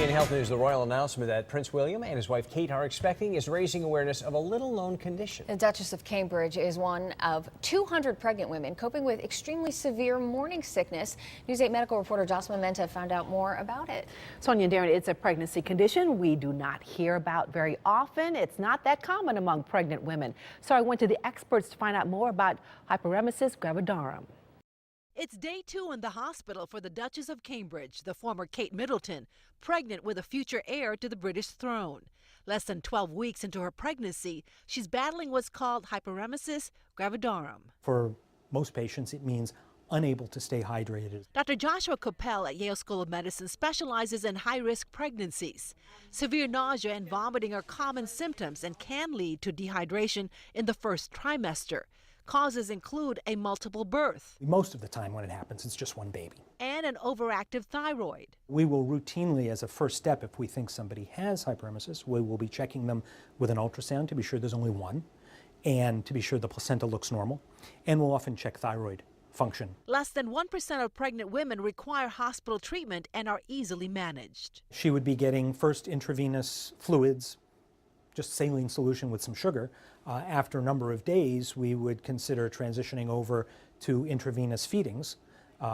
In health news, the royal announcement that Prince William and his wife Kate are expecting is raising awareness of a little-known condition. The Duchess of Cambridge is one of 200 pregnant women coping with extremely severe morning sickness. News 8 medical reporter Jocelyn Menta found out more about it. Sonia and Darren, it's a pregnancy condition we do not hear about very often. It's not that common among pregnant women. So I went to the experts to find out more about hyperemesis gravidarum. It's day 2 in the hospital for the Duchess of Cambridge, the former Kate Middleton, pregnant with a future heir to the British throne. Less than 12 weeks into her pregnancy, she's battling what's called hyperemesis gravidarum. For most patients, it means unable to stay hydrated. Dr. Joshua Coppell at Yale School of Medicine specializes in high-risk pregnancies. Severe nausea and vomiting are common symptoms and can lead to dehydration in the first trimester. Causes include a multiple birth. Most of the time when it happens, it's just one baby. And an overactive thyroid. We will routinely, as a first step, if we think somebody has hyperemesis, we will be checking them with an ultrasound to be sure there's only one, and to be sure the placenta looks normal, and we'll often check thyroid function. Less than 1% of pregnant women require hospital treatment and are easily managed. She would be getting first intravenous fluids, just saline solution with some sugar. After a number of days, we would consider transitioning over to intravenous feedings,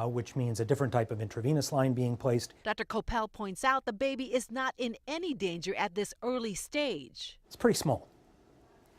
which means a different type of intravenous line being placed. Dr. Coppell points out the baby is not in any danger at this early stage. It's pretty small,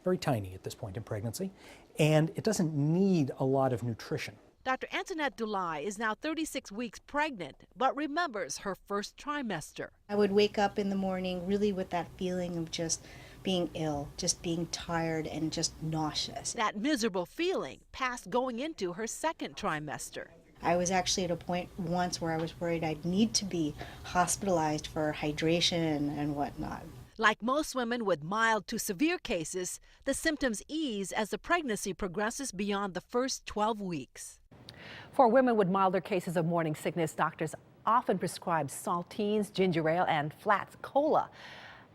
very tiny at this point in pregnancy, and it doesn't need a lot of nutrition. Dr. Antoinette Dulai is now 36 weeks pregnant, but remembers her first trimester. I would wake up in the morning really with that feeling of just being ill, just being tired and just nauseous. That miserable feeling passed going into her second trimester. I was actually at a point once where I was worried I'd need to be hospitalized for hydration and whatnot. Like most women with mild to severe cases, the symptoms ease as the pregnancy progresses beyond the first 12 weeks. For women with milder cases of morning sickness, doctors often prescribe saltines, ginger ale, and Flat's Cola.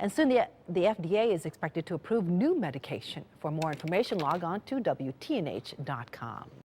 And soon the FDA is expected to approve new medication. For more information, log on to WTNH.com.